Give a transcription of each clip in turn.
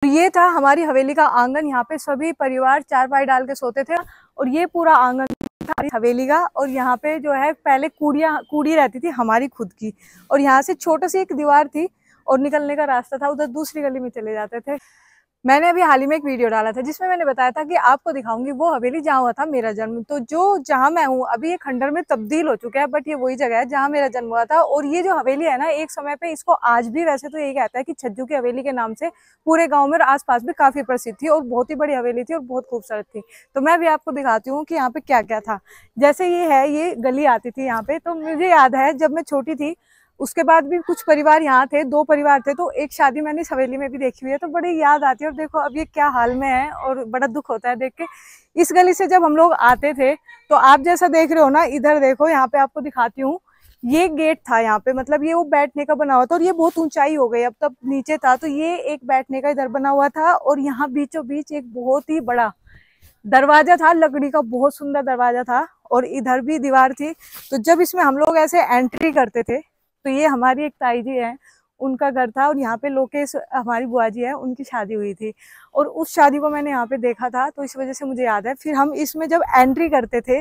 ये था हमारी हवेली का आंगन। यहाँ पे सभी परिवार चारपाई डाल के सोते थे और ये पूरा आंगन था हमारी हवेली का। और यहाँ पे जो है पहले कूड़ी रहती थी हमारी खुद की, और यहाँ से छोटी सी एक दीवार थी और निकलने का रास्ता था, उधर दूसरी गली में चले जाते थे। मैंने अभी हाल ही में एक वीडियो डाला था जिसमें मैंने बताया था कि आपको दिखाऊंगी वो हवेली जहाँ हुआ था मेरा जन्म। तो जो जहाँ मैं हूँ अभी ये खंडर में तब्दील हो चुका है, बट ये वही जगह है जहाँ मेरा जन्म हुआ था। और ये जो हवेली है ना, एक समय पे इसको आज भी वैसे तो यही कहता है कि छज्जू की हवेली के नाम से पूरे गाँव में और आसपास भी काफी प्रसिद्ध थी और बहुत ही बड़ी हवेली थी और बहुत खूबसूरत थी। तो मैं भी आपको दिखाती हूँ कि यहाँ पे क्या क्या था। जैसे ये है, ये गली आती थी यहाँ पे। तो मुझे याद है जब मैं छोटी थी, उसके बाद भी कुछ परिवार यहाँ थे, 2 परिवार थे, तो एक शादी मैंने इस हवेली में भी देखी हुई है, तो बड़ी याद आती है। और देखो अब ये क्या हाल में है और बड़ा दुख होता है देख के। इस गली से जब हम लोग आते थे तो आप जैसा देख रहे हो ना, इधर देखो, यहाँ पे आपको दिखाती हूँ, ये गेट था यहाँ पे, मतलब ये वो बैठने का बना हुआ था और ये बहुत ऊंचाई हो गई, अब तब नीचे था। तो ये एक बैठने का इधर बना हुआ था और यहाँ बीचों बीच एक बहुत ही बड़ा दरवाजा था, लकड़ी का बहुत सुंदर दरवाजा था और इधर भी दीवार थी। तो जब इसमें हम लोग ऐसे एंट्री करते थे तो ये हमारी एक ताई जी है, उनका घर था और यहाँ पे लोकेश हमारी बुआ जी है, उनकी शादी हुई थी और उस शादी को मैंने यहाँ पे देखा था, तो इस वजह से मुझे याद है। फिर हम इसमें जब एंट्री करते थे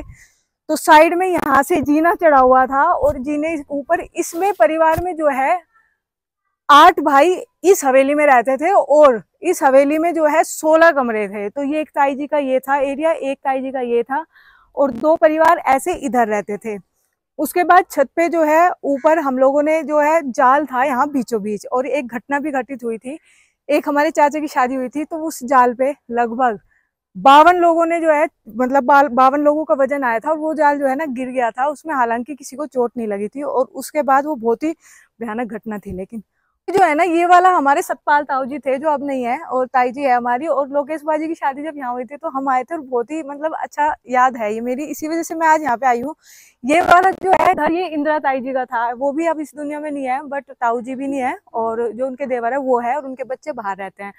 तो साइड में यहाँ से जीना चढ़ा हुआ था और जीने ऊपर इसमें परिवार में जो है 8 भाई इस हवेली में रहते थे और इस हवेली में जो है 16 कमरे थे। तो ये एक ताई जी का ये था एरिया, एक ताई जी का ये था और 2 परिवार ऐसे इधर रहते थे। उसके बाद छत पे जो है ऊपर हम लोगों ने जो है जाल था यहाँ बीचों बीच, और एक घटना भी घटित हुई थी। एक हमारे चाचा की शादी हुई थी तो उस जाल पे लगभग 52 लोगों ने जो है, मतलब 52 लोगों का वजन आया था और वो जाल जो है ना गिर गया था। उसमें हालांकि किसी को चोट नहीं लगी थी और उसके बाद वो बहुत ही भयानक घटना थी। लेकिन जो है ना, ये वाला हमारे सतपाल ताऊ जी थे जो अब नहीं है, और ताई जी है हमारी। और लोकेश बाजी की शादी जब यहाँ हुई थी तो हम आए थे और बहुत ही मतलब अच्छा याद है ये मेरी, इसी वजह से मैं आज यहाँ पे आई हूँ। ये वाला जो है घर ये इंदिरा ताई जी का था, वो भी अब इस दुनिया में नहीं है, बट ताऊ जी भी नहीं है और जो उनके देवर है वो है और उनके बच्चे बाहर रहते हैं।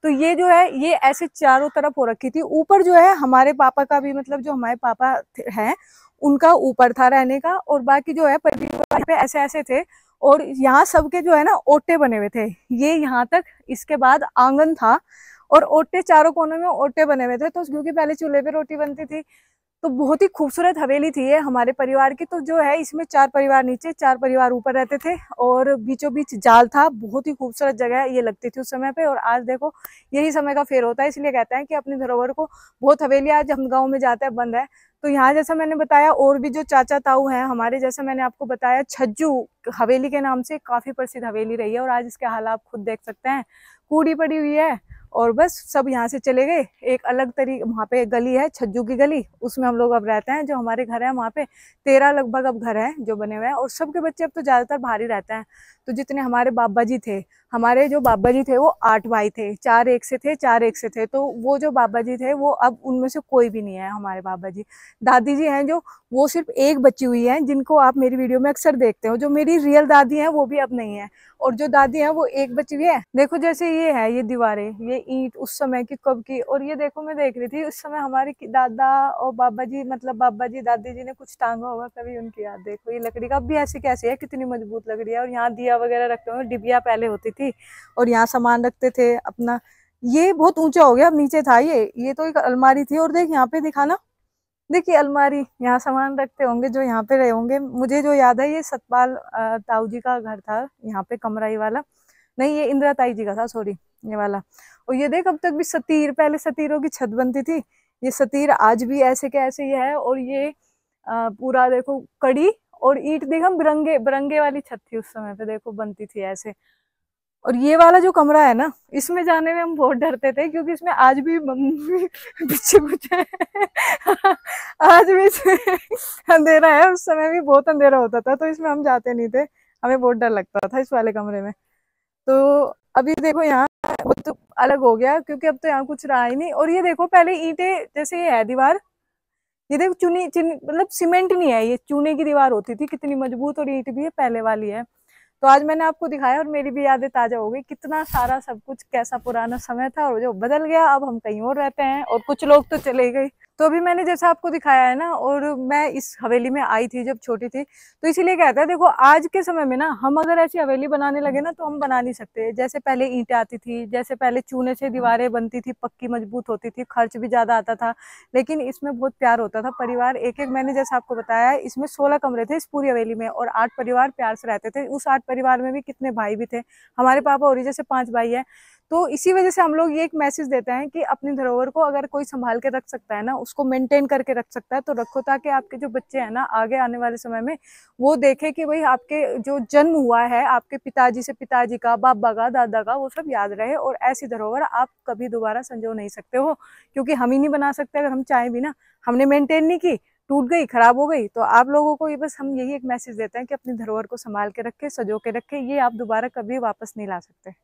तो ये जो है ये ऐसे चारों तरफ हो रखी थी। ऊपर जो है हमारे पापा का भी, मतलब जो हमारे पापा है उनका ऊपर था रहने का, और बाकी जो है परिवार पे ऐसे ऐसे थे। और यहाँ सबके जो है ना ओटे बने हुए थे, ये यहाँ तक, इसके बाद आंगन था और ओटे चारों कोनों में ओटे बने हुए थे। तो क्योंकि पहले चूल्हे पे रोटी बनती थी, तो बहुत ही खूबसूरत हवेली थी ये हमारे परिवार की। तो जो है इसमें 4 परिवार नीचे, 4 परिवार ऊपर रहते थे और बीचों बीच जाल था। बहुत ही खूबसूरत जगह ये लगती थी उस समय पे। और आज देखो यही समय का फेर होता है, इसलिए कहते हैं कि अपनी धरोहर को, बहुत हवेली आज हम गाँव में जाते हैं बंद है। तो यहाँ जैसा मैंने बताया और भी जो चाचा ताऊ हैं हमारे, जैसा मैंने आपको बताया, छज्जू हवेली के नाम से काफी प्रसिद्ध हवेली रही है और आज इसके हाल आप खुद देख सकते हैं, कूड़ी पड़ी हुई है। और बस सब यहाँ से चले गए, एक अलग तरीके वहाँ पे एक गली है छज्जू की गली, उसमें हम लोग अब रहते हैं। जो हमारे घर है वहाँ पे 13 लगभग अब घर हैं जो बने हुए हैं, और सबके बच्चे अब तो ज्यादातर बाहर ही रहते हैं। तो जितने हमारे बाबा जी थे, हमारे जो बाबा जी थे वो 8 भाई थे, 4 एक से थे, 4 एक से थे। तो वो जो बाबा जी थे वो अब उनमें से कोई भी नहीं है हमारे बाबा जी। दादी जी हैं जो, वो सिर्फ एक बची हुई है जिनको आप मेरी वीडियो में अक्सर देखते हो। जो मेरी रियल दादी है वो भी अब नहीं है, और जो दादी है वो एक बची हुई है। देखो जैसे ये है, ये दीवारें, ये ईंट उस समय की कब की। और ये देखो मैं देख रही थी उस समय हमारे दादा और बाबा जी, मतलब बाबा जी दादी जी ने कुछ टांगा होगा कभी, उनकी याद देखो। ये लकड़ी का अब भी ऐसी कैसी है, कितनी मजबूत लकड़ी है। और यहाँ दिया वगैरह रखते हुए, डिबिया पहले होती थी और यहाँ सामान रखते थे अपना। ये बहुत ऊंचा हो गया, अब नीचे था ये तो एक अलमारी थी। और देख यहाँ पे दिखाना, देखिए अलमारी, यहाँ सामान रखते होंगे जो यहाँ पे रहे होंगे। मुझे जो याद है ये सतपाल ताऊ जी का घर था यहाँ पे, कमरा ये वाला नहीं, ये इंदिरा ताई जी का था, सॉरी ये वाला। और ये देख अब तक भी सतीर, पहले सतीरों की छत बनती थी, ये सतीर आज भी ऐसे के ऐसे ही है। और ये पूरा देखो कड़ी और ईंट, देख हम बिरंगे बिरंगे वाली छत थी उस समय पे, देखो बनती थी ऐसे। और ये वाला जो कमरा है ना, इसमें जाने में हम बहुत डरते थे क्योंकि इसमें आज भी मम्मी पीछे कुछ है आज भी इसमें अंधेरा है, उस समय भी बहुत अंधेरा होता था तो इसमें हम जाते नहीं थे, हमें बहुत डर लगता था इस वाले कमरे में। तो अभी देखो यहाँ तो अलग हो गया क्योंकि अब तो यहाँ कुछ रहा ही नहीं। और ये देखो पहले ईंटें, जैसे ये है दीवार, ये देखो चुनी मतलब सीमेंट नहीं है, ये चूने की दीवार होती थी, कितनी मजबूत, और ईंट भी है पहले वाली है। तो आज मैंने आपको दिखाया और मेरी भी यादें ताजा हो गई, कितना सारा सब कुछ कैसा पुराना समय था और जो बदल गया, अब हम कहीं और रहते हैं और कुछ लोग तो चले गए। तो अभी मैंने जैसा आपको दिखाया है ना, और मैं इस हवेली में आई थी जब छोटी थी, तो इसीलिए कहता है देखो आज के समय में ना हम अगर ऐसी हवेली बनाने लगे ना तो हम बना नहीं सकते। जैसे पहले ईंटें आती थी, जैसे पहले चूने से दीवारें बनती थी, पक्की मजबूत होती थी, खर्च भी ज्यादा आता था, लेकिन इसमें बहुत प्यार होता था। परिवार एक एक, मैंने जैसा आपको बताया, इसमें 16 कमरे थे इस पूरी हवेली में, और 8 परिवार प्यार से रहते थे। उस 8 परिवार में भी कितने भाई भी थे, हमारे पापा और जैसे 5 भाई है। तो इसी वजह से हम लोग ये एक मैसेज देते हैं कि अपनी धरोहर को अगर कोई संभाल के रख सकता है ना, उसको मेंटेन करके रख सकता है तो रखो, ताकि आपके जो बच्चे हैं ना आगे आने वाले समय में वो देखे कि भाई आपके जो जन्म हुआ है आपके पिताजी से, पिताजी का, बाबा का, दादा का, वो सब याद रहे। और ऐसी धरोहर आप कभी दोबारा संजो नहीं सकते हो, क्योंकि हम ही नहीं बना सकते। अगर हम चाहें भी ना, हमने मेंटेन नहीं की, टूट गई, खराब हो गई, तो आप लोगों को ये बस हम यही एक मैसेज देते हैं कि अपनी धरोहर को संभाल के रखे, सजो के रखे, ये आप दोबारा कभी वापस नहीं ला सकते।